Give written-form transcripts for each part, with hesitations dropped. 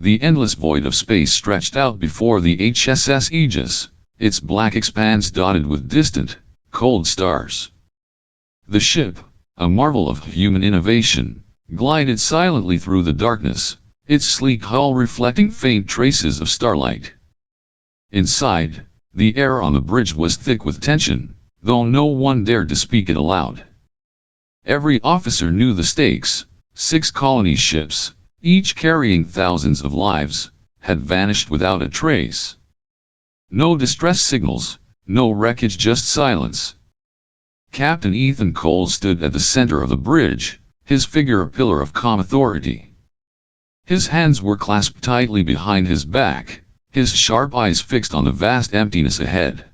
The endless void of space stretched out before the HSS Aegis, its black expanse dotted with distant, cold stars. The ship, a marvel of human innovation, glided silently through the darkness, its sleek hull reflecting faint traces of starlight. Inside, the air on the bridge was thick with tension, though no one dared to speak it aloud. Every officer knew the stakes. 6 colony ships, each carrying thousands of lives, had vanished without a trace. No distress signals, no wreckage, just silence. Captain Ethan Cole stood at the center of the bridge, his figure a pillar of calm authority. His hands were clasped tightly behind his back, his sharp eyes fixed on the vast emptiness ahead.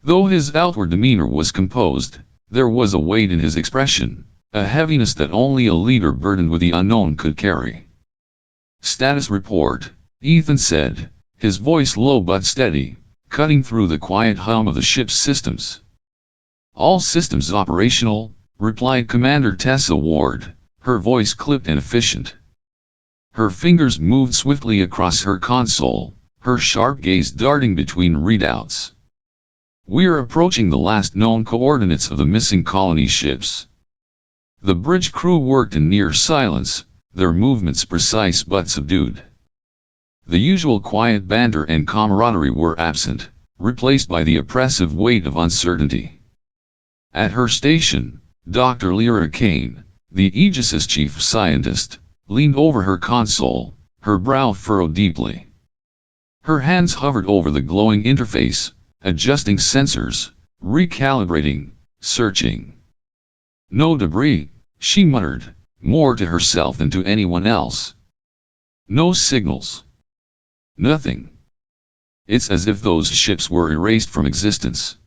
Though his outward demeanor was composed, there was a weight in his expression, a heaviness that only a leader burdened with the unknown could carry. "Status report," Ethan said, his voice low but steady, cutting through the quiet hum of the ship's systems. "All systems operational," replied Commander Tessa Ward, her voice clipped and efficient. Her fingers moved swiftly across her console, her sharp gaze darting between readouts. "We're approaching the last known coordinates of the missing colony ships." The bridge crew worked in near silence, their movements precise but subdued. The usual quiet banter and camaraderie were absent, replaced by the oppressive weight of uncertainty. At her station, Dr. Lyra Kane, the Aegis's chief scientist, leaned over her console, her brow furrowed deeply. Her hands hovered over the glowing interface, adjusting sensors, recalibrating, searching. "No debris," she muttered, more to herself than to anyone else. "No signals. Nothing. It's as if those ships were erased from existence."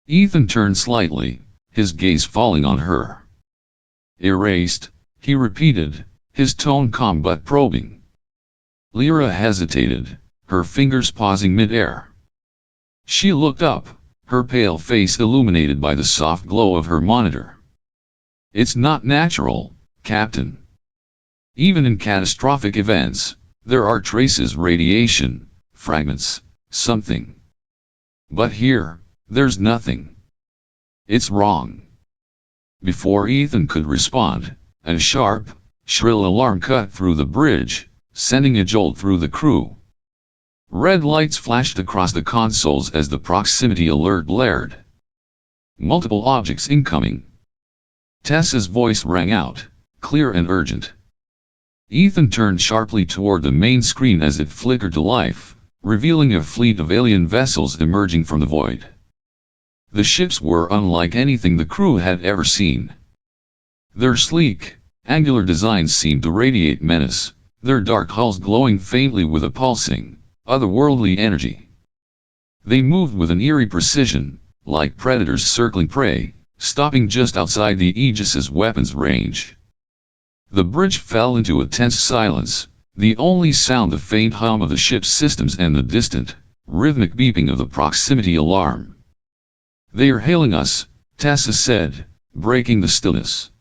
Ethan turned slightly, his gaze falling on her. "Erased," he repeated, his tone calm but probing. Lyra hesitated, her fingers pausing mid-air. She looked up, her pale face illuminated by the soft glow of her monitor. "It's not natural, Captain. Even in catastrophic events, there are traces, radiation, fragments, something. But here, there's nothing. It's wrong." Before Ethan could respond, a sharp, shrill alarm cut through the bridge, sending a jolt through the crew. Red lights flashed across the consoles as the proximity alert blared. "Multiple objects incoming." Tessa's voice rang out, clear and urgent. Ethan turned sharply toward the main screen as it flickered to life, revealing a fleet of alien vessels emerging from the void. The ships were unlike anything the crew had ever seen. Their sleek, angular designs seemed to radiate menace, their dark hulls glowing faintly with a pulsing, otherworldly energy. They moved with an eerie precision, like predators circling prey, stopping just outside the Aegis's weapons range. The bridge fell into a tense silence, the only sound the faint hum of the ship's systems and the distant, rhythmic beeping of the proximity alarm. "They're hailing us," Tessa said, breaking the stillness.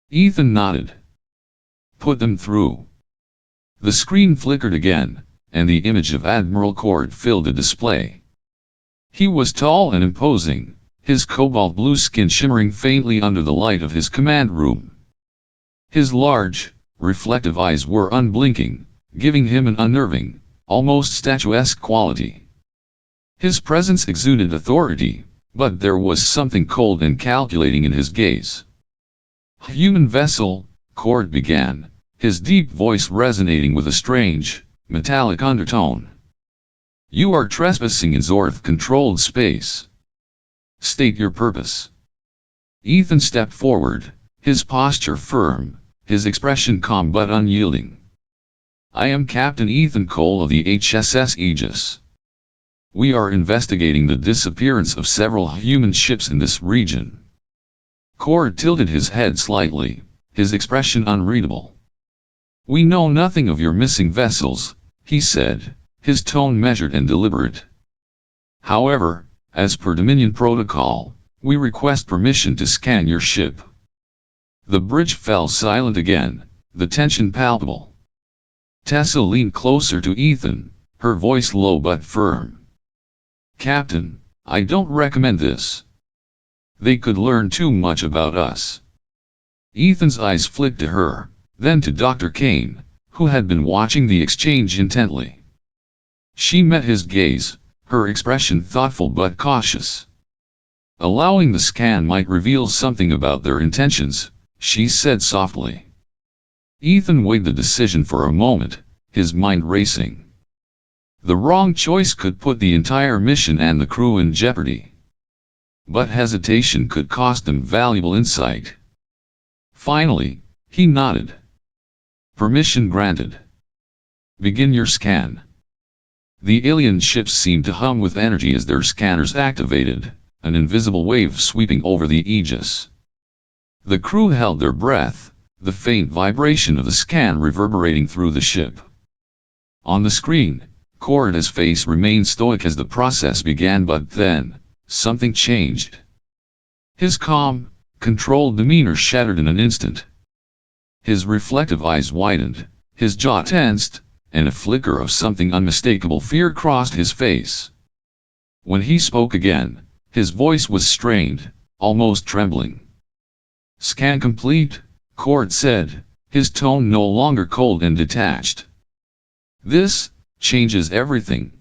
Ethan nodded. "Put them through." The screen flickered again, and the image of Admiral Cord filled the display. He was tall and imposing, his cobalt blue skin shimmering faintly under the light of his command room. His large, reflective eyes were unblinking, giving him an unnerving, almost statuesque quality. His presence exuded authority, but there was something cold and calculating in his gaze. "Human vessel," Cord began, his deep voice resonating with a strange, metallic undertone. "You are trespassing in Zorth-controlled space. State your purpose." Ethan stepped forward, his posture firm, his expression calm but unyielding. "I am Captain Ethan Cole of the HSS Aegis. We are investigating the disappearance of several human ships in this region." Cord tilted his head slightly, his expression unreadable. "We know nothing of your missing vessels," he said, his tone measured and deliberate. "However, as per Dominion protocol, we request permission to scan your ship." The bridge fell silent again, the tension palpable. Tessa leaned closer to Ethan, her voice low but firm. "Captain, I don't recommend this. They could learn too much about us." Ethan's eyes flicked to her, then to Dr. Kane, who had been watching the exchange intently. She met his gaze, her expression thoughtful but cautious. "Allowing the scan might reveal something about their intentions," she said softly. Ethan weighed the decision for a moment, his mind racing. The wrong choice could put the entire mission and the crew in jeopardy. But hesitation could cost them valuable insight. Finally, he nodded. "Permission granted. Begin your scan." The alien ships seemed to hum with energy as their scanners activated, an invisible wave sweeping over the Aegis. The crew held their breath, the faint vibration of the scan reverberating through the ship. On the screen, Corda's face remained stoic as the process began, but then, something changed. His calm, controlled demeanor shattered in an instant. His reflective eyes widened, his jaw tensed, and a flicker of something unmistakable fear crossed his face. When he spoke again, his voice was strained, almost trembling. "Scan complete," Cord said, his tone no longer cold and detached. "This changes everything."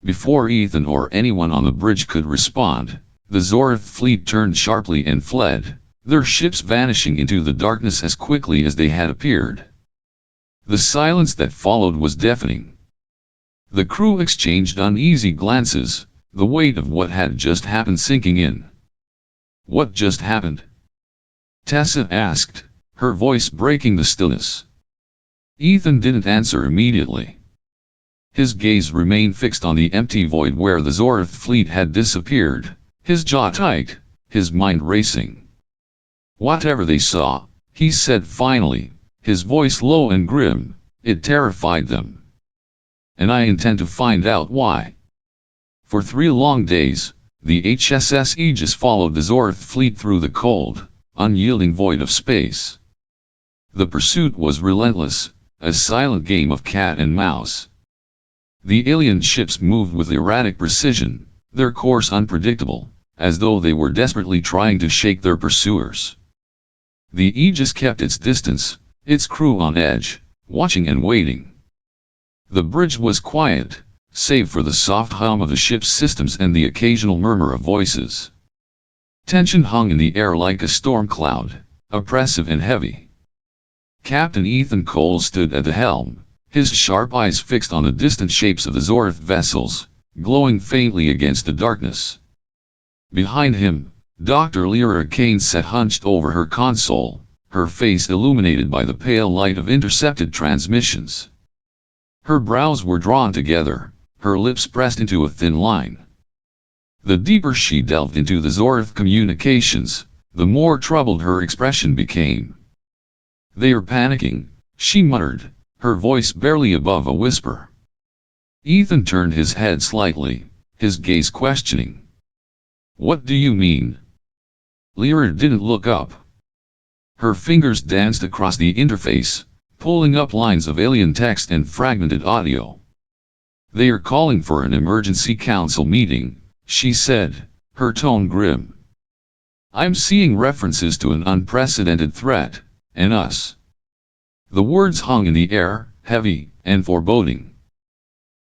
Before Ethan or anyone on the bridge could respond, the Zorth fleet turned sharply and fled, their ships vanishing into the darkness as quickly as they had appeared. The silence that followed was deafening. The crew exchanged uneasy glances, the weight of what had just happened sinking in. "What just happened?" Tessa asked, her voice breaking the stillness. Ethan didn't answer immediately. His gaze remained fixed on the empty void where the Zorth fleet had disappeared, his jaw tight, his mind racing. "Whatever they saw," he said finally, his voice low and grim, "it terrified them. And I intend to find out why." For 3 long days, the HSS Aegis followed the Zorth fleet through the cold, unyielding void of space. The pursuit was relentless, a silent game of cat and mouse. The alien ships moved with erratic precision, their course unpredictable, as though they were desperately trying to shake their pursuers. The Aegis kept its distance, its crew on edge, watching and waiting. The bridge was quiet, save for the soft hum of the ship's systems and the occasional murmur of voices. Tension hung in the air like a storm cloud, oppressive and heavy. Captain Ethan Cole stood at the helm, his sharp eyes fixed on the distant shapes of the Zorth vessels, glowing faintly against the darkness. Behind him, Dr. Lyra Kane sat hunched over her console, her face illuminated by the pale light of intercepted transmissions. Her brows were drawn together, her lips pressed into a thin line. The deeper she delved into the Zorth communications, the more troubled her expression became. "They are panicking," she muttered, her voice barely above a whisper. Ethan turned his head slightly, his gaze questioning. "What do you mean?" Lyra didn't look up. Her fingers danced across the interface, pulling up lines of alien text and fragmented audio. "They are calling for an emergency council meeting," she said, her tone grim. "I'm seeing references to an unprecedented threat, and us." The words hung in the air, heavy and foreboding.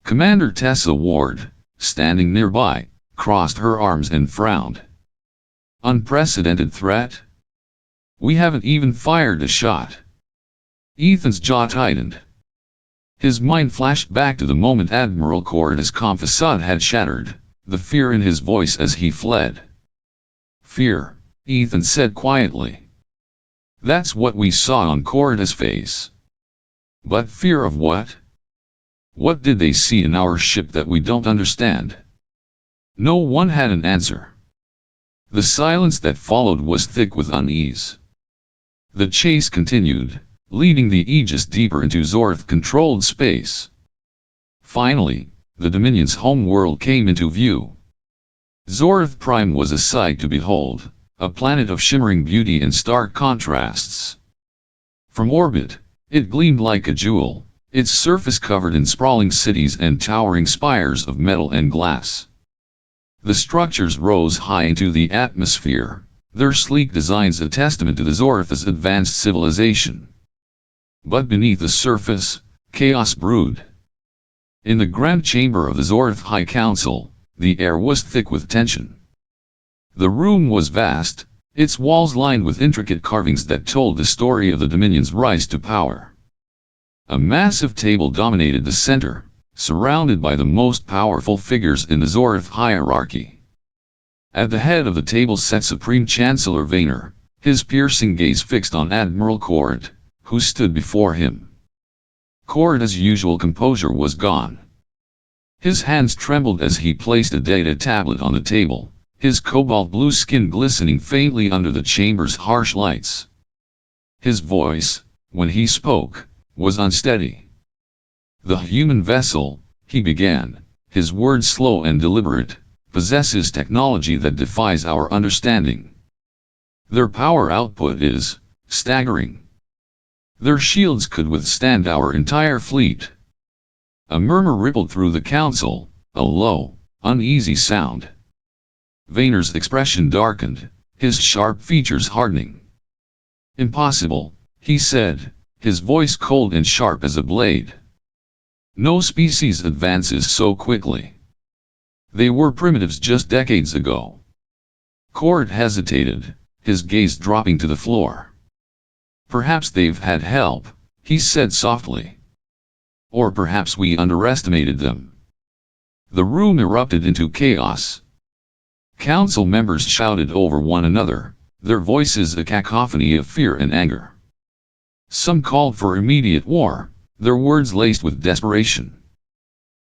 Commander Tessa Ward, standing nearby, crossed her arms and frowned. "Unprecedented threat? We haven't even fired a shot." Ethan's jaw tightened. His mind flashed back to the moment Admiral Corda's calm facade had shattered, the fear in his voice as he fled. "Fear," Ethan said quietly. "That's what we saw on Corda's face. But fear of what? What did they see in our ship that we don't understand?" No one had an answer. The silence that followed was thick with unease. The chase continued, leading the Aegis deeper into Zorth-controlled space. Finally, the Dominion's home world came into view. Zorth Prime was a sight to behold, a planet of shimmering beauty and stark contrasts. From orbit, it gleamed like a jewel, its surface covered in sprawling cities and towering spires of metal and glass. The structures rose high into the atmosphere, their sleek designs a testament to the Zorth's advanced civilization. But beneath the surface, chaos brewed. In the grand chamber of the Zorth High Council, the air was thick with tension. The room was vast, its walls lined with intricate carvings that told the story of the Dominion's rise to power. A massive table dominated the center, surrounded by the most powerful figures in the Zorth hierarchy. At the head of the table sat Supreme Chancellor Vaynor, his piercing gaze fixed on Admiral Cord, who stood before him. Cord's usual composure was gone. His hands trembled as he placed a data tablet on the table, his cobalt blue skin glistening faintly under the chamber's harsh lights. His voice, when he spoke, was unsteady. "The human vessel," he began, his words slow and deliberate, "possesses technology that defies our understanding. Their power output is staggering. Their shields could withstand our entire fleet." A murmur rippled through the council, a low, uneasy sound. Vaynor's expression darkened, his sharp features hardening. "Impossible," he said, his voice cold and sharp as a blade. "No species advances so quickly. They were primitives just decades ago." Cord hesitated, his gaze dropping to the floor. "Perhaps they've had help," he said softly. "Or perhaps we underestimated them." The room erupted into chaos. Council members shouted over one another, their voices a cacophony of fear and anger. Some called for immediate war, their words laced with desperation.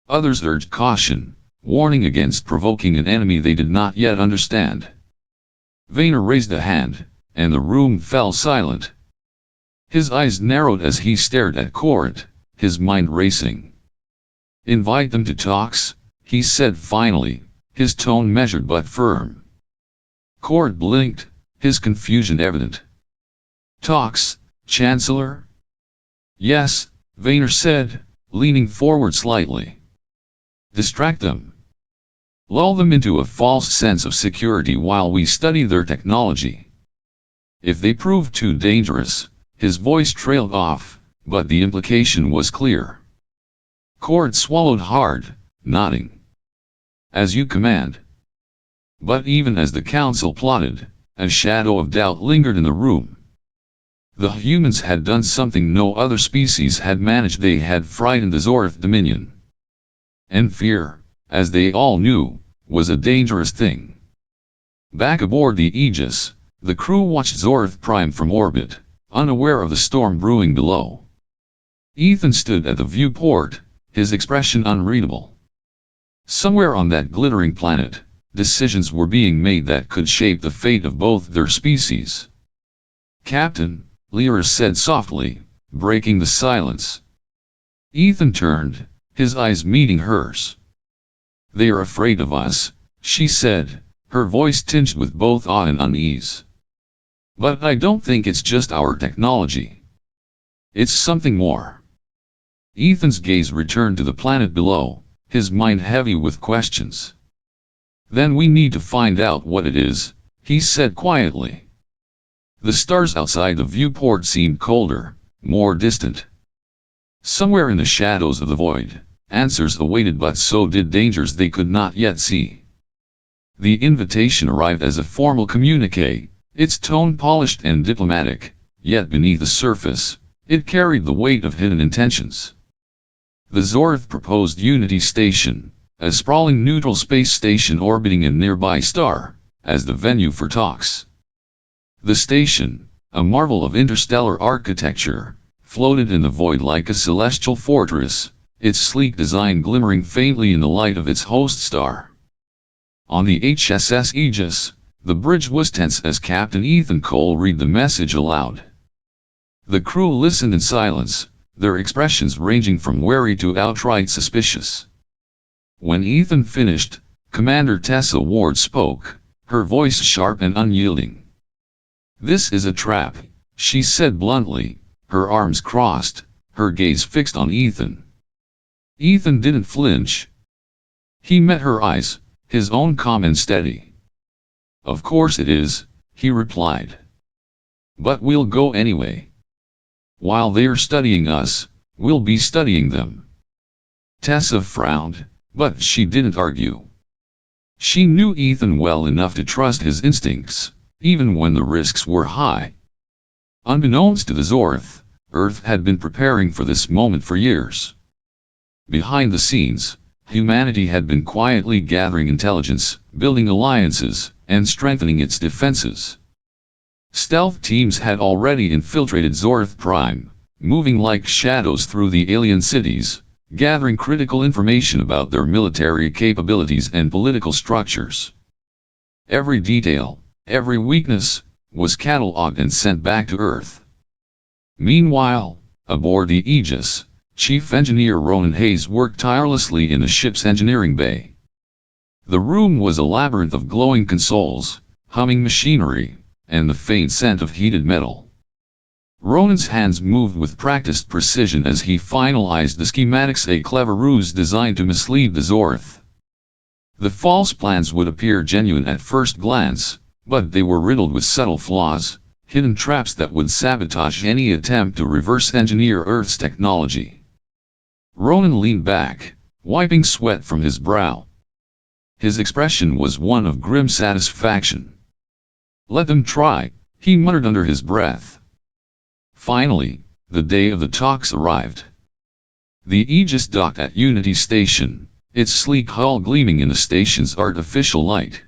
Others urged caution, warning against provoking an enemy they did not yet understand. Vaynor raised a hand, and the room fell silent. His eyes narrowed as he stared at Cord, his mind racing. "Invite them to talks," he said finally, his tone measured but firm. Cord blinked, his confusion evident. "Talks, Chancellor?" "Yes," Vaynor said, leaning forward slightly. "Distract them. Lull them into a false sense of security while we study their technology. If they prove too dangerous," his voice trailed off, but the implication was clear. Cord swallowed hard, nodding. "As you command." But even as the council plotted, a shadow of doubt lingered in the room. The humans had done something no other species had managed. They had frightened the Zorth Dominion. And fear, as they all knew, was a dangerous thing. Back aboard the Aegis, the crew watched Zorth Prime from orbit, unaware of the storm brewing below. Ethan stood at the viewport, his expression unreadable. Somewhere on that glittering planet, decisions were being made that could shape the fate of both their species. "Captain," Lyra said softly, breaking the silence. Ethan turned, his eyes meeting hers. "They are afraid of us," she said, her voice tinged with both awe and unease. "But I don't think it's just our technology. It's something more." Ethan's gaze returned to the planet below, his mind heavy with questions. "Then we need to find out what it is," he said quietly. The stars outside the viewport seemed colder, more distant. Somewhere in the shadows of the void, answers awaited, but so did dangers they could not yet see. The invitation arrived as a formal communique, its tone polished and diplomatic, yet beneath the surface, it carried the weight of hidden intentions. The Zorth proposed Unity Station, a sprawling neutral space station orbiting a nearby star, as the venue for talks. The station, a marvel of interstellar architecture, floated in the void like a celestial fortress, its sleek design glimmering faintly in the light of its host star. On the HSS Aegis, the bridge was tense as Captain Ethan Cole read the message aloud. The crew listened in silence, their expressions ranging from wary to outright suspicious. When Ethan finished, Commander Tessa Ward spoke, her voice sharp and unyielding. "This is a trap," she said bluntly, her arms crossed, her gaze fixed on Ethan. Ethan didn't flinch. He met her eyes, his own calm and steady. "Of course it is," he replied. "But we'll go anyway. While they're studying us, we'll be studying them." Tessa frowned, but she didn't argue. She knew Ethan well enough to trust his instincts, even when the risks were high. Unbeknownst to the Zorth, Earth had been preparing for this moment for years. Behind the scenes, humanity had been quietly gathering intelligence, building alliances, and strengthening its defenses. Stealth teams had already infiltrated Zorth Prime, moving like shadows through the alien cities, gathering critical information about their military capabilities and political structures. Every detail, every weakness, was catalogued and sent back to Earth. Meanwhile, aboard the Aegis, Chief Engineer Ronan Hayes worked tirelessly in the ship's engineering bay. The room was a labyrinth of glowing consoles, humming machinery, and the faint scent of heated metal. Ronan's hands moved with practiced precision as he finalized the schematics, a clever ruse designed to mislead the Zorth. The false plans would appear genuine at first glance, but they were riddled with subtle flaws, hidden traps that would sabotage any attempt to reverse engineer Earth's technology. Ronan leaned back, wiping sweat from his brow. His expression was one of grim satisfaction. "Let them try," he muttered under his breath. Finally, the day of the talks arrived. The Aegis docked at Unity Station, its sleek hull gleaming in the station's artificial light.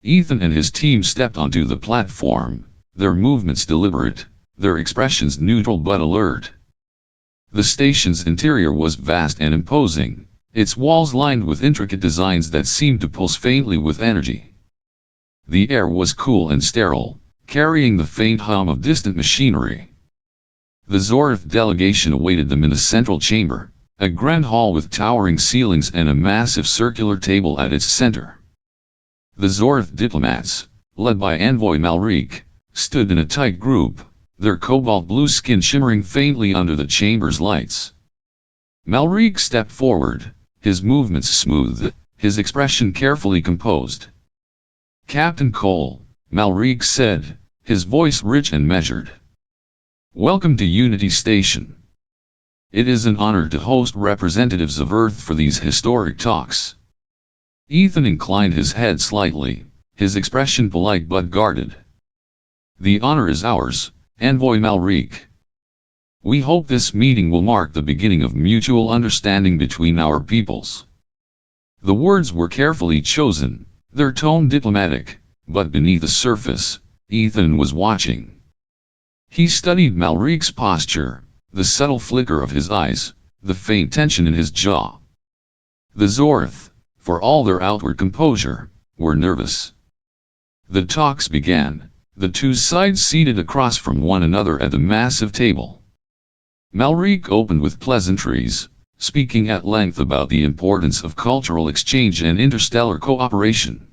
Ethan and his team stepped onto the platform, their movements deliberate, their expressions neutral but alert. The station's interior was vast and imposing, its walls lined with intricate designs that seemed to pulse faintly with energy. The air was cool and sterile, carrying the faint hum of distant machinery. The Zorth delegation awaited them in the central chamber, a grand hall with towering ceilings and a massive circular table at its center. The Zorth diplomats, led by Envoy Malrique, stood in a tight group, their cobalt blue skin shimmering faintly under the chamber's lights. Malrique stepped forward, his movements smooth, his expression carefully composed. "Captain Cole," Malrique said, his voice rich and measured. "Welcome to Unity Station. It is an honor to host representatives of Earth for these historic talks." Ethan inclined his head slightly, his expression polite but guarded. "The honor is ours, Envoy Malrique. We hope this meeting will mark the beginning of mutual understanding between our peoples." The words were carefully chosen, their tone diplomatic, but beneath the surface, Ethan was watching. He studied Malrique's posture, the subtle flicker of his eyes, the faint tension in his jaw. The Zorth, for all their outward composure, were nervous. The talks began, the two sides seated across from one another at the massive table. Malrique opened with pleasantries, speaking at length about the importance of cultural exchange and interstellar cooperation.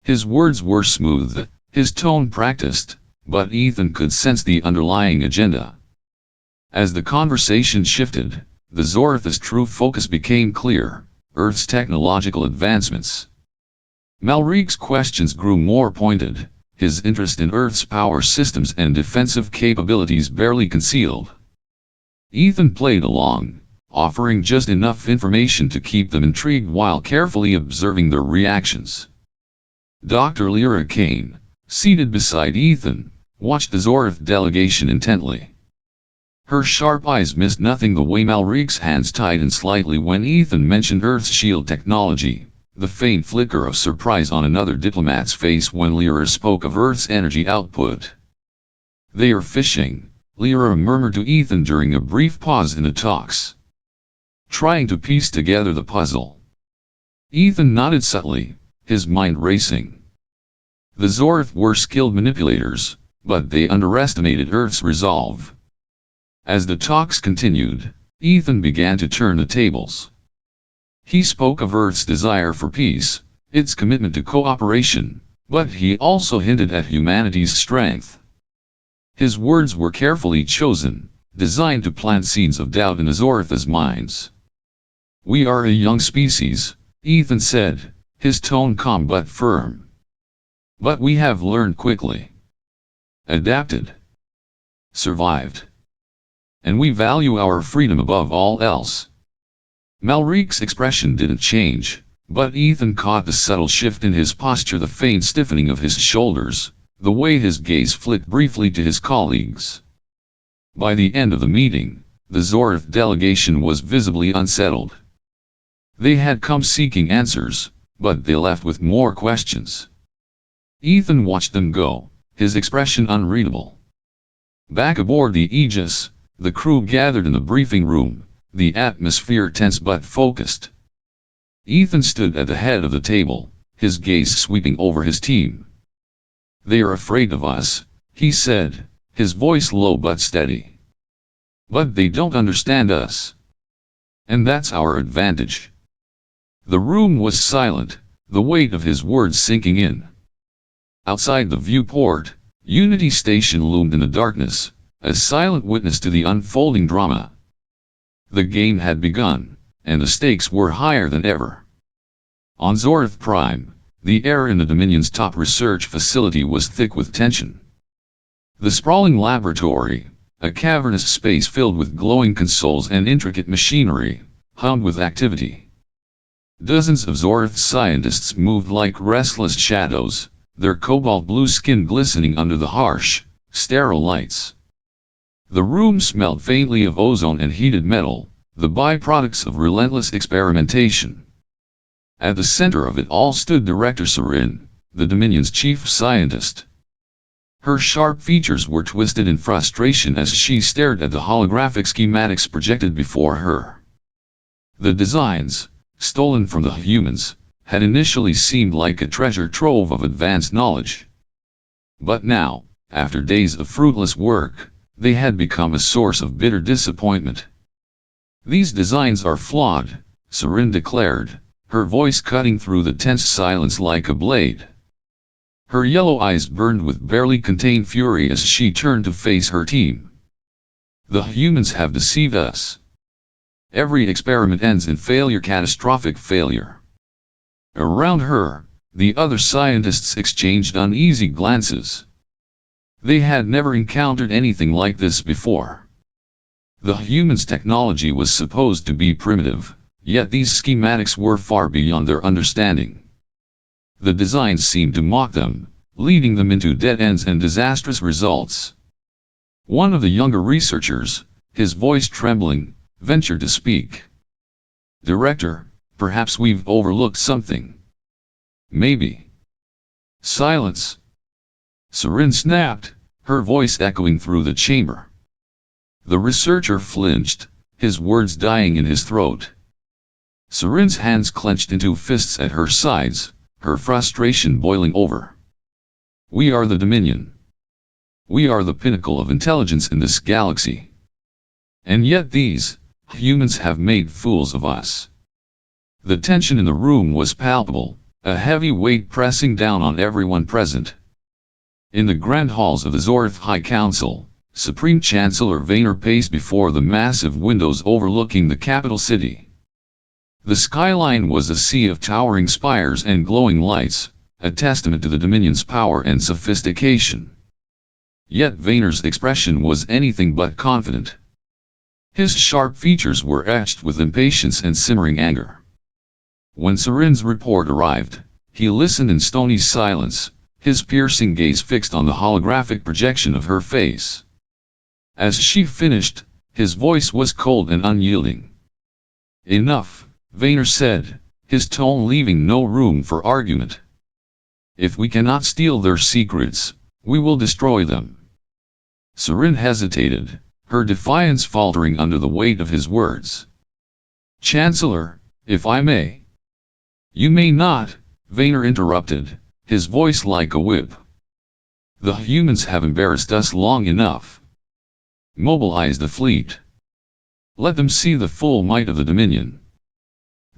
His words were smooth, his tone practiced, but Ethan could sense the underlying agenda. As the conversation shifted, the Zorth's true focus became clear: Earth's technological advancements. Malrique's questions grew more pointed, his interest in Earth's power systems and defensive capabilities barely concealed. Ethan played along, offering just enough information to keep them intrigued while carefully observing their reactions. Dr. Lyra Kane, seated beside Ethan, watched the Zorth delegation intently. Her sharp eyes missed nothing. The way Malrique's hands tightened slightly when Ethan mentioned Earth's shield technology, the faint flicker of surprise on another diplomat's face when Lyra spoke of Earth's energy output. "They are fishing," Lyra murmured to Ethan during a brief pause in the talks. "Trying to piece together the puzzle." Ethan nodded subtly, his mind racing. The Zorth were skilled manipulators, but they underestimated Earth's resolve. As the talks continued, Ethan began to turn the tables. He spoke of Earth's desire for peace, its commitment to cooperation, but he also hinted at humanity's strength. His words were carefully chosen, designed to plant seeds of doubt in Azorth's minds. "We are a young species," Ethan said, his tone calm but firm. "But we have learned quickly, adapted, survived. And we value our freedom above all else." Malric's expression didn't change, but Ethan caught the subtle shift in his posture, the faint stiffening of his shoulders, the way his gaze flicked briefly to his colleagues. By the end of the meeting, the Zorth delegation was visibly unsettled. They had come seeking answers, but they left with more questions. Ethan watched them go, his expression unreadable. Back aboard the Aegis, the crew gathered in the briefing room, the atmosphere tense but focused. Ethan stood at the head of the table, his gaze sweeping over his team. "They are afraid of us," he said, his voice low but steady. "But they don't understand us. And that's our advantage." The room was silent, the weight of his words sinking in. Outside the viewport, Unity Station loomed in the darkness, a silent witness to the unfolding drama. The game had begun, and the stakes were higher than ever. On Zorth Prime, the air in the Dominion's top research facility was thick with tension. The sprawling laboratory, a cavernous space filled with glowing consoles and intricate machinery, hummed with activity. Dozens of Zorth scientists moved like restless shadows, their cobalt blue skin glistening under the harsh, sterile lights. The room smelled faintly of ozone and heated metal, the byproducts of relentless experimentation. At the center of it all stood Director Sarin, the Dominion's chief scientist. Her sharp features were twisted in frustration as she stared at the holographic schematics projected before her. The designs, stolen from the humans, had initially seemed like a treasure trove of advanced knowledge. But now, after days of fruitless work, they had become a source of bitter disappointment. "These designs are flawed," Sarin declared, her voice cutting through the tense silence like a blade. Her yellow eyes burned with barely contained fury as she turned to face her team. "The humans have deceived us. Every experiment ends in failure, catastrophic failure." Around her, the other scientists exchanged uneasy glances. They had never encountered anything like this before. The humans' technology was supposed to be primitive, yet these schematics were far beyond their understanding. The designs seemed to mock them, leading them into dead ends and disastrous results. One of the younger researchers, his voice trembling, ventured to speak. "Director, perhaps we've overlooked something." "Maybe." Silence. Sarin snapped, her voice echoing through the chamber. The researcher flinched, his words dying in his throat. Sarin's hands clenched into fists at her sides, her frustration boiling over. "We are the Dominion. We are the pinnacle of intelligence in this galaxy. And yet these humans have made fools of us." The tension in the room was palpable, a heavy weight pressing down on everyone present. In the grand halls of the Zorth High Council, Supreme Chancellor Vaynor paced before the massive windows overlooking the capital city. The skyline was a sea of towering spires and glowing lights, a testament to the Dominion's power and sophistication. Yet Vaynor's expression was anything but confident. His sharp features were etched with impatience and simmering anger. When Sarin's report arrived, he listened in stony silence, his piercing gaze fixed on the holographic projection of her face. As she finished, his voice was cold and unyielding. "Enough," Vaynor said, his tone leaving no room for argument. "If we cannot steal their secrets, we will destroy them." Sarin hesitated, her defiance faltering under the weight of his words. "Chancellor, if I may." "You may not," Vaynor interrupted, his voice like a whip. "The humans have embarrassed us long enough. Mobilize the fleet. Let them see the full might of the Dominion."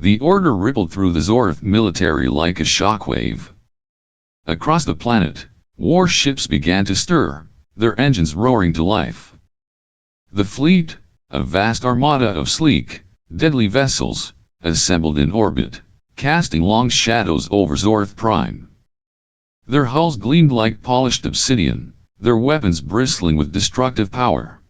The order rippled through the Zorth military like a shockwave. Across the planet, warships began to stir, their engines roaring to life. The fleet, a vast armada of sleek, deadly vessels, assembled in orbit, casting long shadows over Zorth Prime. Their hulls gleamed like polished obsidian, their weapons bristling with destructive power.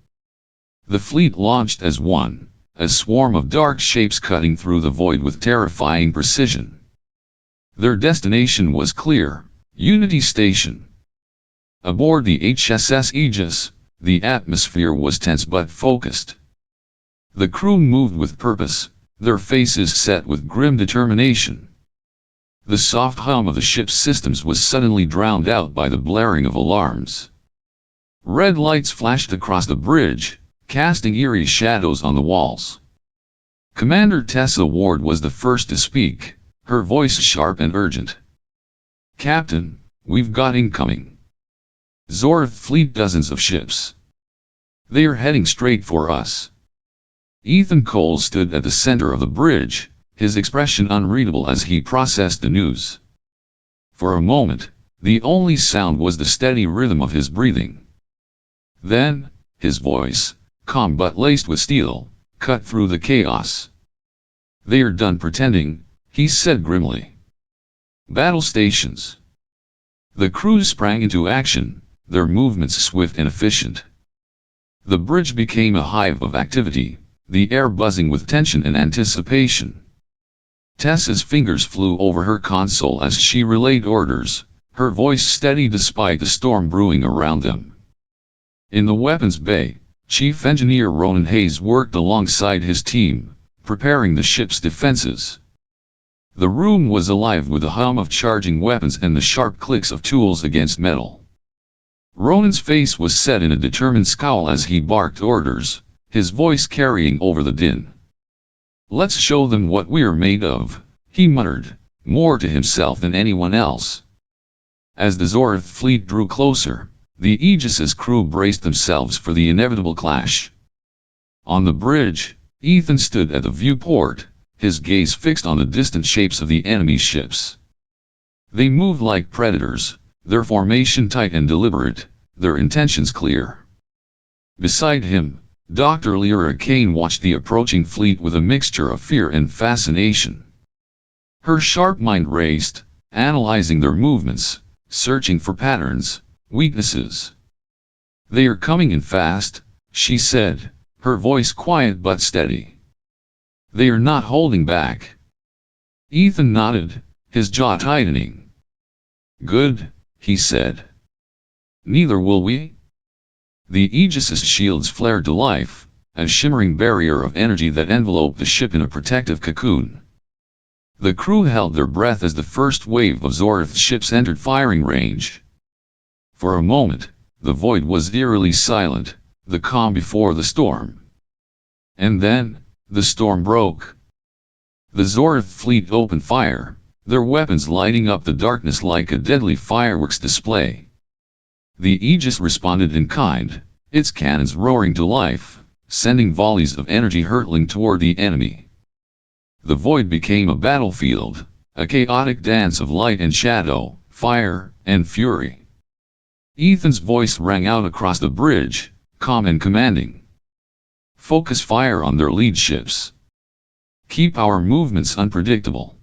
The fleet launched as one, a swarm of dark shapes cutting through the void with terrifying precision. Their destination was clear, Unity Station. Aboard the HSS Aegis, the atmosphere was tense but focused. The crew moved with purpose, their faces set with grim determination. The soft hum of the ship's systems was suddenly drowned out by the blaring of alarms. Red lights flashed across the bridge, casting eerie shadows on the walls. Commander Tessa Ward was the first to speak, her voice sharp and urgent. "Captain, we've got incoming. Zorth fleet dozens of ships. They are heading straight for us." Ethan Cole stood at the center of the bridge, his expression unreadable as he processed the news. For a moment, the only sound was the steady rhythm of his breathing. Then, his voice, calm but laced with steel, cut through the chaos. "They are done pretending," he said grimly. "Battle stations." The crew sprang into action, their movements swift and efficient. The bridge became a hive of activity, the air buzzing with tension and anticipation. Tessa's fingers flew over her console as she relayed orders, her voice steady despite the storm brewing around them. In the weapons bay, Chief Engineer Ronan Hayes worked alongside his team, preparing the ship's defenses. The room was alive with the hum of charging weapons and the sharp clicks of tools against metal. Ronan's face was set in a determined scowl as he barked orders, his voice carrying over the din. "Let's show them what we're made of," he muttered, more to himself than anyone else. As the Zorth fleet drew closer, the Aegis's crew braced themselves for the inevitable clash. On the bridge, Ethan stood at the viewport, his gaze fixed on the distant shapes of the enemy ships. They moved like predators, their formation tight and deliberate, their intentions clear. Beside him, Dr. Lyra Kane watched the approaching fleet with a mixture of fear and fascination. Her sharp mind raced, analyzing their movements, searching for patterns, weaknesses. "They are coming in fast," she said, her voice quiet but steady. "They are not holding back." Ethan nodded, his jaw tightening. "Good," he said. "Neither will we." The Aegis's shields flared to life, a shimmering barrier of energy that enveloped the ship in a protective cocoon. The crew held their breath as the first wave of Zorth ships entered firing range. For a moment, the void was eerily silent, the calm before the storm. And then, the storm broke. The Zorth fleet opened fire, their weapons lighting up the darkness like a deadly fireworks display. The Aegis responded in kind, its cannons roaring to life, sending volleys of energy hurtling toward the enemy. The void became a battlefield, a chaotic dance of light and shadow, fire and fury. Ethan's voice rang out across the bridge, calm and commanding. "Focus fire on their lead ships. Keep our movements unpredictable.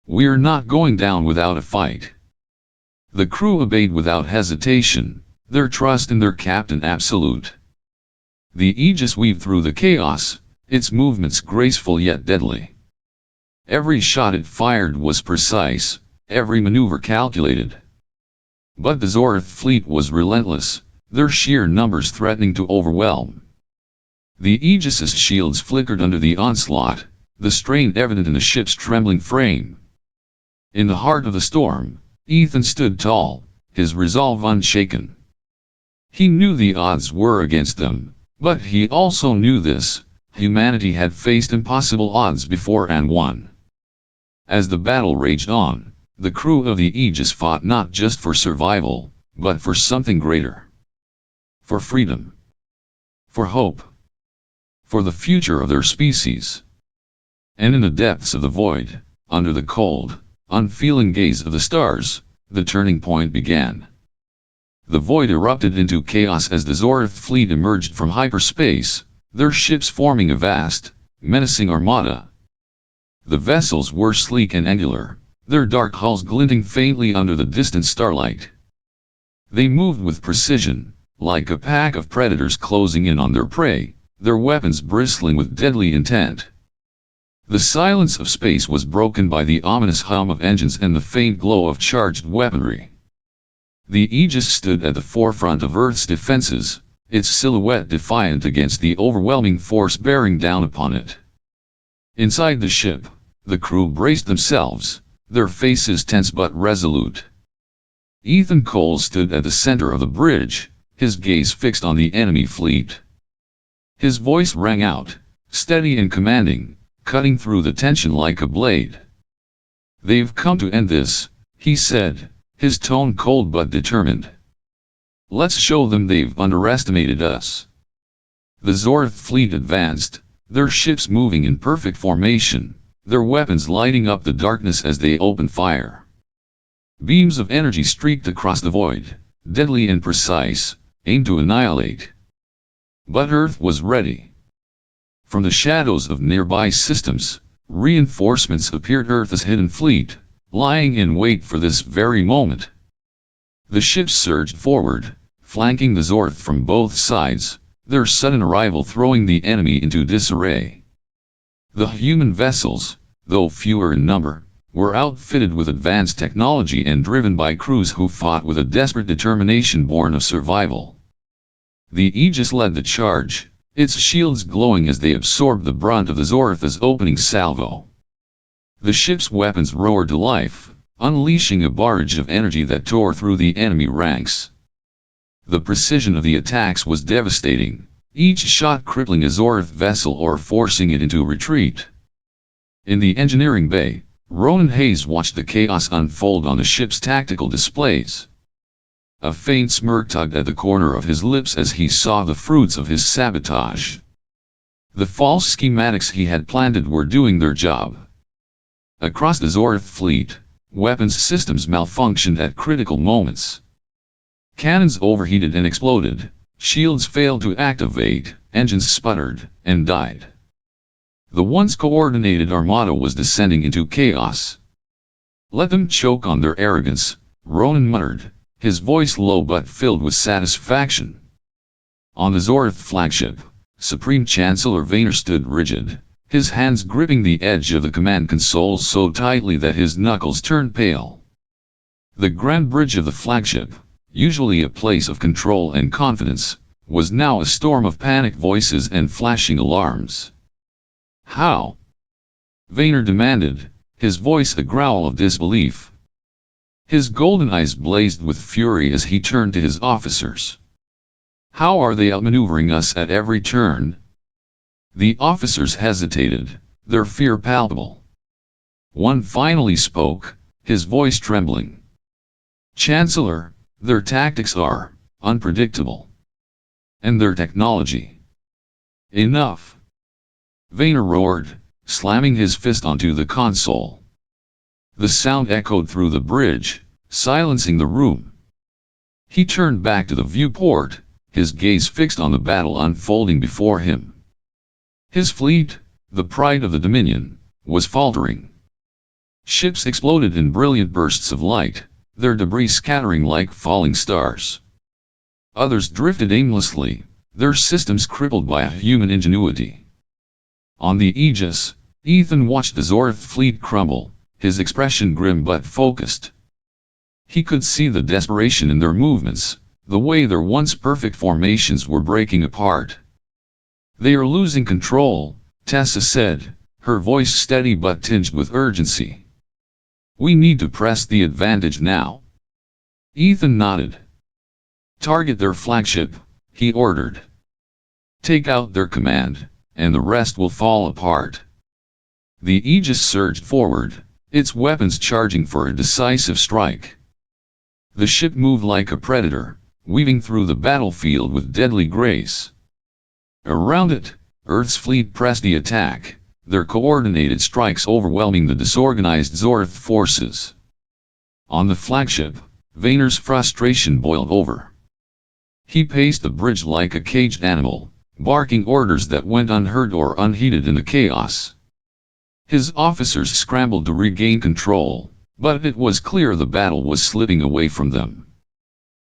We're not going down without a fight." The crew obeyed without hesitation, their trust in their captain absolute. The Aegis weaved through the chaos, its movements graceful yet deadly. Every shot it fired was precise, every maneuver calculated. But the Zorth fleet was relentless, their sheer numbers threatening to overwhelm. The Aegis's shields flickered under the onslaught, the strain evident in the ship's trembling frame. In the heart of the storm, Ethan stood tall, his resolve unshaken. He knew the odds were against them, but he also knew this: humanity had faced impossible odds before and won. As the battle raged on, the crew of the Aegis fought not just for survival, but for something greater. For freedom. For hope. For the future of their species. And in the depths of the void, under the cold, unfeeling gaze of the stars, the turning point began. The void erupted into chaos as the Zorth fleet emerged from hyperspace, their ships forming a vast, menacing armada. The vessels were sleek and angular, their dark hulls glinting faintly under the distant starlight. They moved with precision, like a pack of predators closing in on their prey, their weapons bristling with deadly intent. The silence of space was broken by the ominous hum of engines and the faint glow of charged weaponry. The Aegis stood at the forefront of Earth's defenses, its silhouette defiant against the overwhelming force bearing down upon it. Inside the ship, the crew braced themselves, their faces tense but resolute. Ethan Cole stood at the center of the bridge, his gaze fixed on the enemy fleet. His voice rang out, steady and commanding, cutting through the tension like a blade. "They've come to end this," he said, his tone cold but determined. "Let's show them they've underestimated us." The Zorth fleet advanced, their ships moving in perfect formation, their weapons lighting up the darkness as they opened fire. Beams of energy streaked across the void, deadly and precise, aimed to annihilate. But Earth was ready. From the shadows of nearby systems, reinforcements appeared. Earth's hidden fleet, lying in wait for this very moment. The ships surged forward, flanking the Zorth from both sides, their sudden arrival throwing the enemy into disarray. The human vessels, though fewer in number, were outfitted with advanced technology and driven by crews who fought with a desperate determination born of survival. The Aegis led the charge, its shields glowing as they absorbed the brunt of the Zorth's opening salvo. The ship's weapons roared to life, unleashing a barrage of energy that tore through the enemy ranks. The precision of the attacks was devastating, each shot crippling a Zorth vessel or forcing it into retreat. In the engineering bay, Ronan Hayes watched the chaos unfold on the ship's tactical displays. A faint smirk tugged at the corner of his lips as he saw the fruits of his sabotage. The false schematics he had planted were doing their job. Across the Zorth fleet, weapons systems malfunctioned at critical moments. Cannons overheated and exploded, shields failed to activate, engines sputtered, and died. The once coordinated armada was descending into chaos. "Let them choke on their arrogance," Ronan muttered, his voice low but filled with satisfaction. On the Zorth flagship, Supreme Chancellor Vaynor stood rigid, his hands gripping the edge of the command console so tightly that his knuckles turned pale. The grand bridge of the flagship, usually a place of control and confidence, was now a storm of panicked voices and flashing alarms. "How?" Vaynor demanded, his voice a growl of disbelief. His golden eyes blazed with fury as he turned to his officers. "How are they outmaneuvering us at every turn?" The officers hesitated, their fear palpable. One finally spoke, his voice trembling. "Chancellor, their tactics are unpredictable. And their technology." "Enough!" Vaynor roared, slamming his fist onto the console. The sound echoed through the bridge, silencing the room. He turned back to the viewport, his gaze fixed on the battle unfolding before him. His fleet, the pride of the Dominion, was faltering. Ships exploded in brilliant bursts of light, their debris scattering like falling stars. Others drifted aimlessly, their systems crippled by human ingenuity. On the Aegis, Ethan watched the Zorth fleet crumble, his expression grim but focused. He could see the desperation in their movements, the way their once perfect formations were breaking apart. "They are losing control," Tessa said, her voice steady but tinged with urgency. "We need to press the advantage now." Ethan nodded. "Target their flagship," he ordered. "Take out their command, and the rest will fall apart." The Aegis surged forward, its weapons charging for a decisive strike. The ship moved like a predator, weaving through the battlefield with deadly grace. Around it, Earth's fleet pressed the attack, their coordinated strikes overwhelming the disorganized Zorth forces. On the flagship, Vaynor's frustration boiled over. He paced the bridge like a caged animal, barking orders that went unheard or unheeded in the chaos. His officers scrambled to regain control, but it was clear the battle was slipping away from them.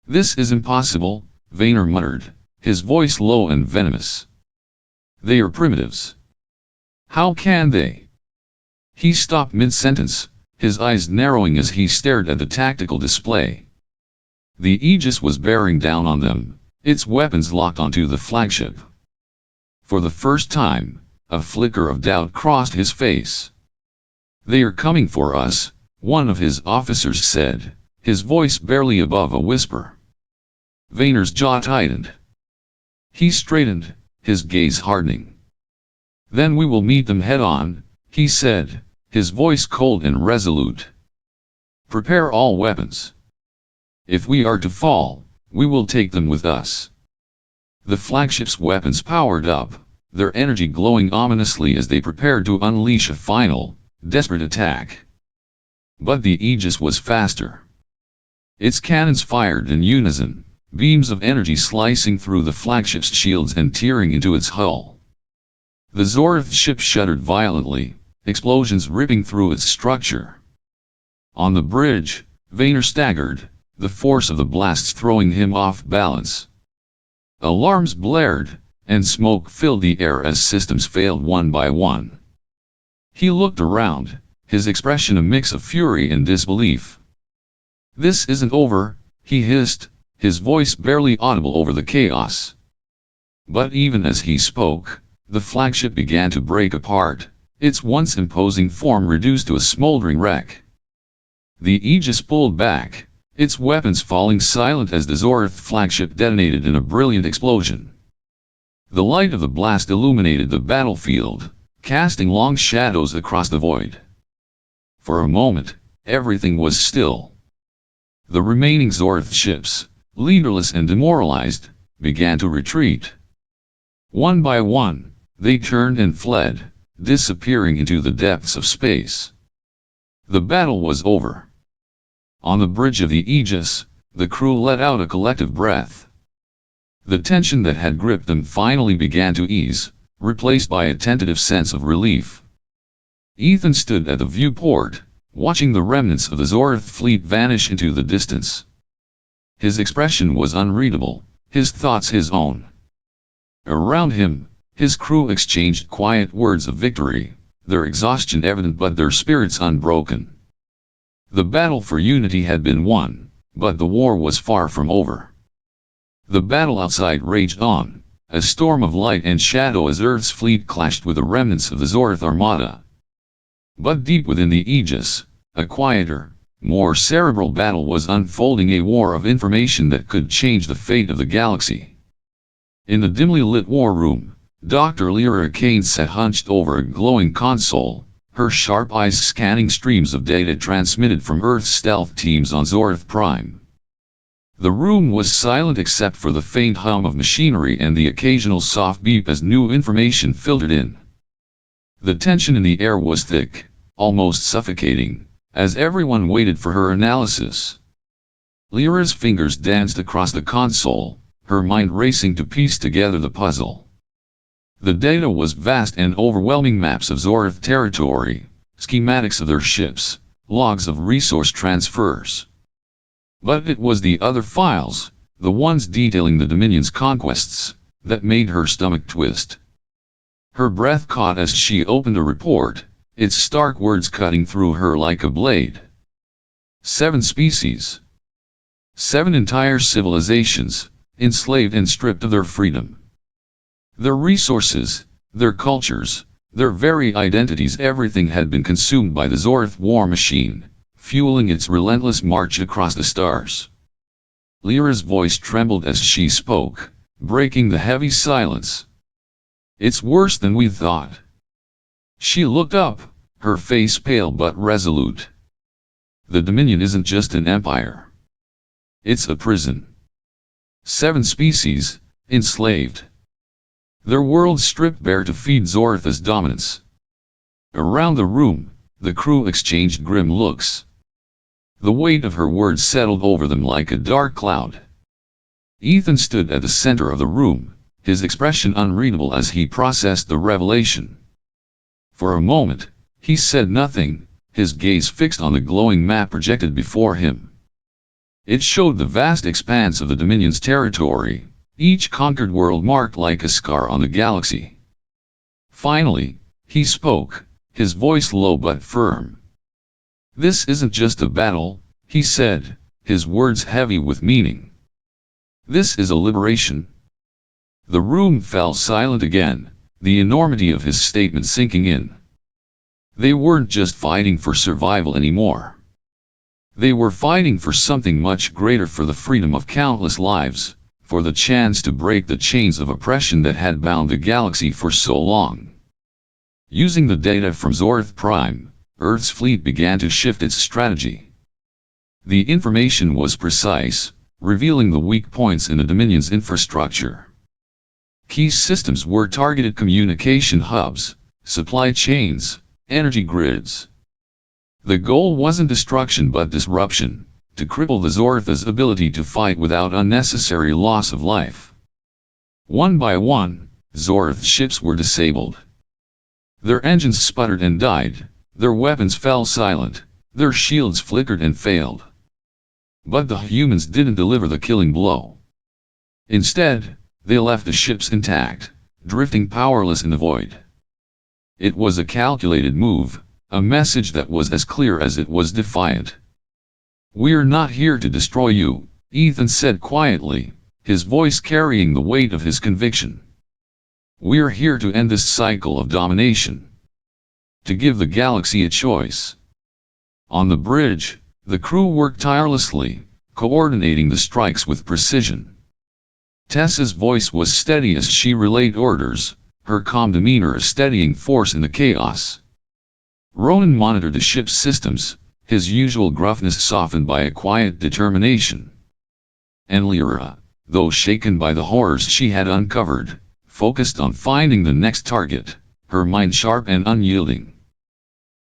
"This is impossible," Vaynor muttered, his voice low and venomous. "They are primitives. How can they?" He stopped mid-sentence, his eyes narrowing as he stared at the tactical display. The Aegis was bearing down on them, its weapons locked onto the flagship. For the first time, a flicker of doubt crossed his face. "They are coming for us," one of his officers said, his voice barely above a whisper. Vaynor's jaw tightened. He straightened, his gaze hardening. "Then we will meet them head-on," he said, his voice cold and resolute. "Prepare all weapons. If we are to fall, we will take them with us." The flagship's weapons powered up, their energy glowing ominously as they prepared to unleash a final, desperate attack. But the Aegis was faster. Its cannons fired in unison, beams of energy slicing through the flagship's shields and tearing into its hull. The Zorth ship shuddered violently, explosions ripping through its structure. On the bridge, Vaynor staggered, the force of the blasts throwing him off balance. Alarms blared, and smoke filled the air as systems failed one by one. He looked around, his expression a mix of fury and disbelief. "This isn't over," he hissed, his voice barely audible over the chaos. But even as he spoke, the flagship began to break apart, its once imposing form reduced to a smoldering wreck. The Aegis pulled back, its weapons falling silent as the Zorth flagship detonated in a brilliant explosion. The light of the blast illuminated the battlefield, casting long shadows across the void. For a moment, everything was still. The remaining Zorth ships, leaderless and demoralized, began to retreat. One by one, they turned and fled, disappearing into the depths of space. The battle was over. On the bridge of the Aegis, the crew let out a collective breath. The tension that had gripped them finally began to ease, replaced by a tentative sense of relief. Ethan stood at the viewport, watching the remnants of the Zorth fleet vanish into the distance. His expression was unreadable, his thoughts his own. Around him, his crew exchanged quiet words of victory, their exhaustion evident but their spirits unbroken. The battle for unity had been won, but the war was far from over. The battle outside raged on, a storm of light and shadow as Earth's fleet clashed with the remnants of the Zorth armada. But deep within the Aegis, a quieter, more cerebral battle was unfolding, a war of information that could change the fate of the galaxy. In the dimly lit war room, Dr. Lyra Kane sat hunched over a glowing console, her sharp eyes scanning streams of data transmitted from Earth's stealth teams on Zorth Prime. The room was silent except for the faint hum of machinery and the occasional soft beep as new information filtered in. The tension in the air was thick, almost suffocating, as everyone waited for her analysis. Lyra's fingers danced across the console, her mind racing to piece together the puzzle. The data was vast and overwhelming: maps of Zorth territory, schematics of their ships, logs of resource transfers. But it was the other files, the ones detailing the Dominion's conquests, that made her stomach twist. Her breath caught as she opened a report, its stark words cutting through her like a blade. 7 species. 7 entire civilizations, enslaved and stripped of their freedom. Their resources, their cultures, their very identities, everything had been consumed by the Zorth war machine, fueling its relentless march across the stars. Lyra's voice trembled as she spoke, breaking the heavy silence. "It's worse than we thought." She looked up, her face pale but resolute. "The Dominion isn't just an empire. It's a prison. 7 species, enslaved. Their world stripped bare to feed Zorth's dominance." Around the room, the crew exchanged grim looks. The weight of her words settled over them like a dark cloud. Ethan stood at the center of the room, his expression unreadable as he processed the revelation. For a moment, he said nothing, his gaze fixed on the glowing map projected before him. It showed the vast expanse of the Dominion's territory, each conquered world marked like a scar on the galaxy. Finally, he spoke, his voice low but firm. "This isn't just a battle," he said, his words heavy with meaning. "This is a liberation." The room fell silent again, the enormity of his statement sinking in. They weren't just fighting for survival anymore. They were fighting for something much greater, for the freedom of countless lives, for the chance to break the chains of oppression that had bound the galaxy for so long. Using the data from Zorth Prime, Earth's fleet began to shift its strategy. The information was precise, revealing the weak points in the Dominion's infrastructure. Key systems were targeted: communication hubs, supply chains, energy grids. The goal wasn't destruction but disruption, to cripple the Zorth's ability to fight without unnecessary loss of life. One by one, Zorth ships were disabled. Their engines sputtered and died, their weapons fell silent, their shields flickered and failed. But the humans didn't deliver the killing blow. Instead, they left the ships intact, drifting powerless in the void. It was a calculated move, a message that was as clear as it was defiant. "We're not here to destroy you," Ethan said quietly, his voice carrying the weight of his conviction. "We're here to end this cycle of domination. To give the galaxy a choice." On the bridge, the crew worked tirelessly, coordinating the strikes with precision. Tessa's voice was steady as she relayed orders, her calm demeanor a steadying force in the chaos. Ronan monitored the ship's systems, his usual gruffness softened by a quiet determination. And Lyra, though shaken by the horrors she had uncovered, focused on finding the next target, her mind sharp and unyielding.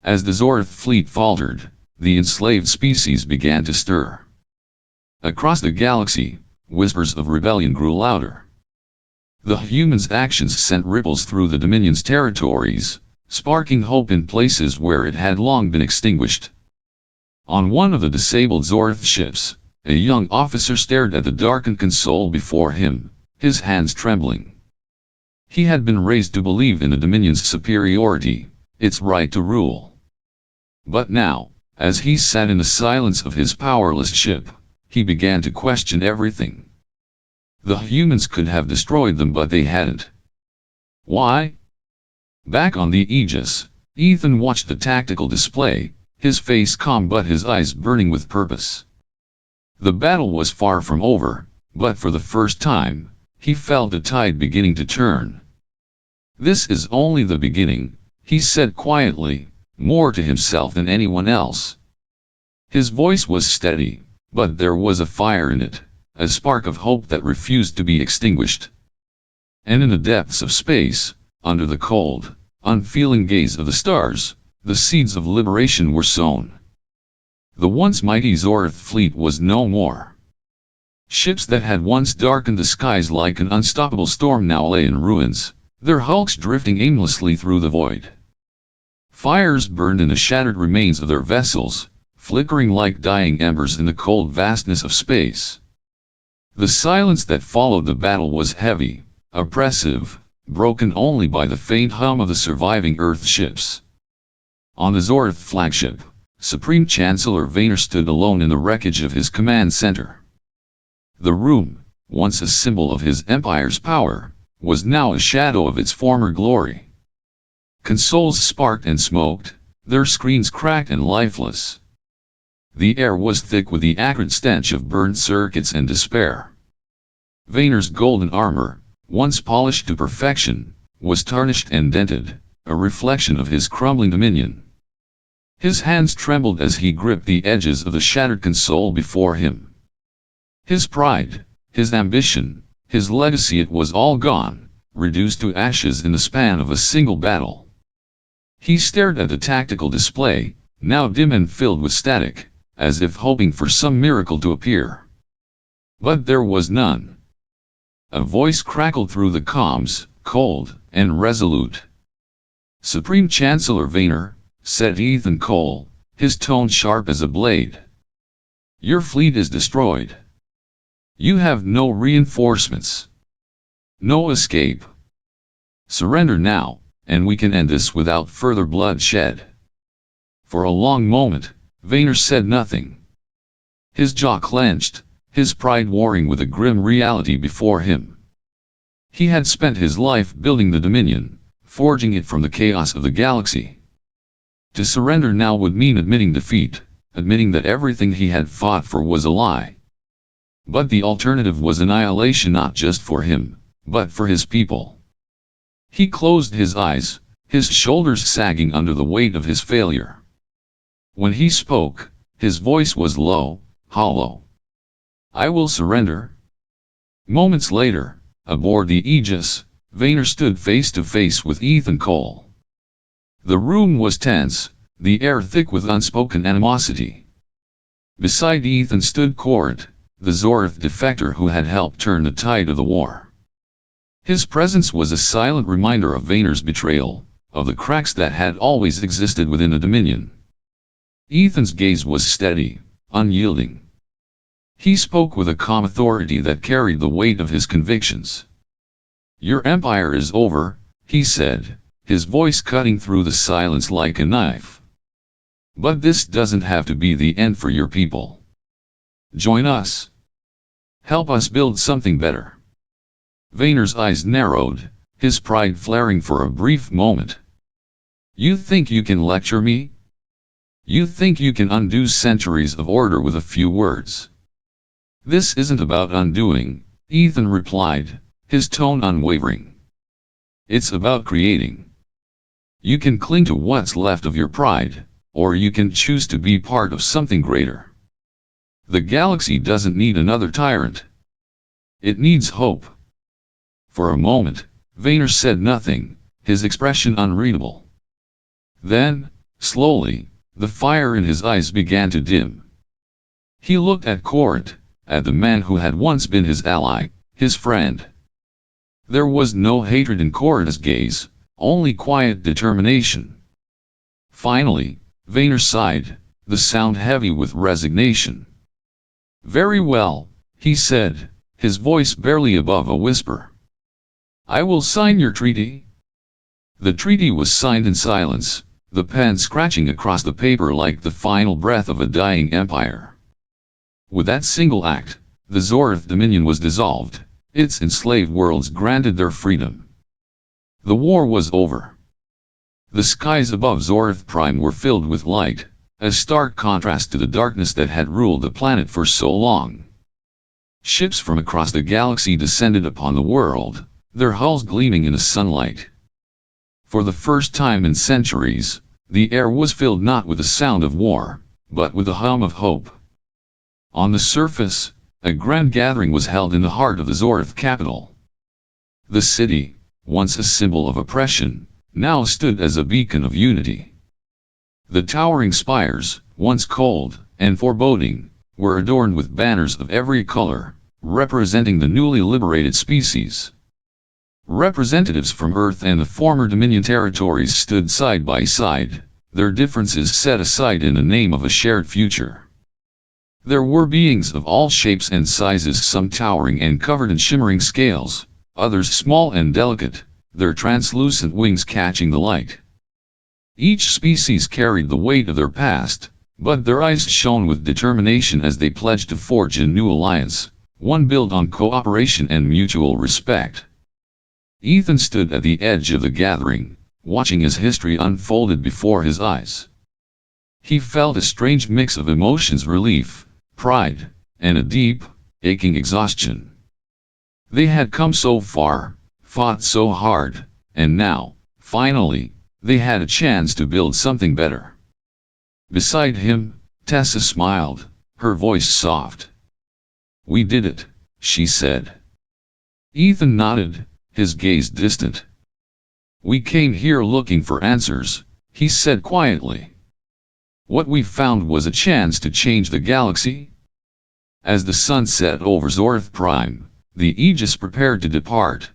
As the Zorth fleet faltered, the enslaved species began to stir. Across the galaxy, whispers of rebellion grew louder. The humans' actions sent ripples through the Dominion's territories, sparking hope in places where it had long been extinguished. On one of the disabled Zorth ships, a young officer stared at the darkened console before him, his hands trembling. He had been raised to believe in the Dominion's superiority, its right to rule. But now, as he sat in the silence of his powerless ship, he began to question everything. The humans could have destroyed them but they hadn't. Why? Back on the Aegis, Ethan watched the tactical display, his face calm but his eyes burning with purpose. The battle was far from over, but for the first time, he felt the tide beginning to turn. "This is only the beginning," he said quietly, more to himself than anyone else. His voice was steady, but there was a fire in it, a spark of hope that refused to be extinguished. And in the depths of space, under the cold, unfeeling gaze of the stars, the seeds of liberation were sown. The once mighty Zorth fleet was no more. Ships that had once darkened the skies like an unstoppable storm now lay in ruins, their hulks drifting aimlessly through the void. Fires burned in the shattered remains of their vessels, flickering like dying embers in the cold vastness of space. The silence that followed the battle was heavy, oppressive, broken only by the faint hum of the surviving Earth ships. On the Zorth flagship, Supreme Chancellor Vaynor stood alone in the wreckage of his command center. The room, once a symbol of his empire's power, was now a shadow of its former glory. Consoles sparked and smoked, their screens cracked and lifeless. The air was thick with the acrid stench of burned circuits and despair. Vaynor's golden armor, once polished to perfection, was tarnished and dented, a reflection of his crumbling dominion. His hands trembled as he gripped the edges of the shattered console before him. His pride, his ambition, his legacy, it was all gone, reduced to ashes in the span of a single battle. He stared at the tactical display, now dim and filled with static, as if hoping for some miracle to appear. But there was none, A voice crackled through the comms, cold and resolute. "Supreme Chancellor Vaynor," said Ethan Cole, his tone sharp as a blade. "Your fleet is destroyed. You have no reinforcements. No escape. Surrender now, and we can end this without further bloodshed." For a long moment, Vaynor said nothing. His jaw clenched, his pride warring with a grim reality before him. He had spent his life building the Dominion, forging it from the chaos of the galaxy. To surrender now would mean admitting defeat, admitting that everything he had fought for was a lie. But the alternative was annihilation, not just for him, but for his people. He closed his eyes, his shoulders sagging under the weight of his failure. When he spoke, his voice was low, hollow. "I will surrender." Moments later, aboard the Aegis, Vaynor stood face to face with Ethan Cole. The room was tense, the air thick with unspoken animosity. Beside Ethan stood Court, the Zorth defector who had helped turn the tide of the war. His presence was a silent reminder of Vaynor's betrayal, of the cracks that had always existed within the Dominion. Ethan's gaze was steady, unyielding. He spoke with a calm authority that carried the weight of his convictions. "Your empire is over," he said, his voice cutting through the silence like a knife. "But this doesn't have to be the end for your people. Join us. Help us build something better." Vaynor's eyes narrowed, his pride flaring for a brief moment. "You think you can lecture me? You think you can undo centuries of order with a few words?" "This isn't about undoing," Ethan replied, his tone unwavering. "It's about creating. You can cling to what's left of your pride, or you can choose to be part of something greater. The galaxy doesn't need another tyrant. It needs hope." For a moment, Vaynor said nothing, his expression unreadable. Then, slowly, the fire in his eyes began to dim. He looked at Court, at the man who had once been his ally, his friend. There was no hatred in Court's gaze, only quiet determination. Finally, Vaynor sighed, the sound heavy with resignation. "Very well," he said, his voice barely above a whisper. "I will sign your treaty." The treaty was signed in silence, the pen scratching across the paper like the final breath of a dying empire. With that single act, the Zorth Dominion was dissolved, its enslaved worlds granted their freedom. The war was over. The skies above Zorth Prime were filled with light, a stark contrast to the darkness that had ruled the planet for so long. Ships from across the galaxy descended upon the world, their hulls gleaming in the sunlight. For the first time in centuries, the air was filled not with the sound of war, but with the hum of hope. On the surface, a grand gathering was held in the heart of the Zorth capital. The city, once a symbol of oppression, now stood as a beacon of unity. The towering spires, once cold and foreboding, were adorned with banners of every color, representing the newly liberated species. Representatives from Earth and the former Dominion territories stood side by side, their differences set aside in the name of a shared future. There were beings of all shapes and sizes, some towering and covered in shimmering scales, others small and delicate, their translucent wings catching the light. Each species carried the weight of their past, but their eyes shone with determination as they pledged to forge a new alliance, one built on cooperation and mutual respect. Ethan stood at the edge of the gathering, watching as history unfolded before his eyes. He felt a strange mix of emotions: relief, pride, and a deep, aching exhaustion. They had come so far, fought so hard, and now, finally, they had a chance to build something better. Beside him, Tessa smiled, her voice soft. "We did it," she said. Ethan nodded, his gaze distant. "We came here looking for answers," he said quietly. "What we found was a chance to change the galaxy." As the sun set over Zorth Prime, the Aegis prepared to depart.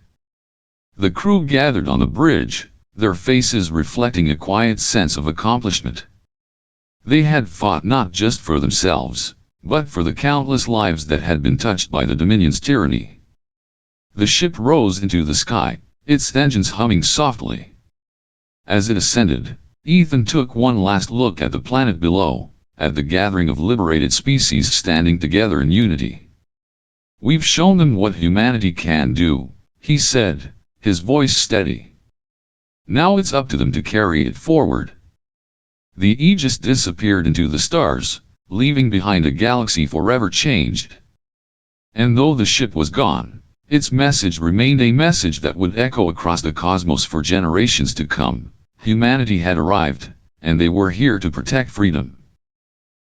The crew gathered on the bridge, their faces reflecting a quiet sense of accomplishment. They had fought not just for themselves, but for the countless lives that had been touched by the Dominion's tyranny. The ship rose into the sky, its engines humming softly. As it ascended, Ethan took one last look at the planet below, at the gathering of liberated species standing together in unity. "We've shown them what humanity can do," he said, his voice steady. "Now it's up to them to carry it forward." The Aegis disappeared into the stars, leaving behind a galaxy forever changed. And though the ship was gone, its message remained a message that would echo across the cosmos for generations to come. Humanity had arrived, and they were here to protect freedom.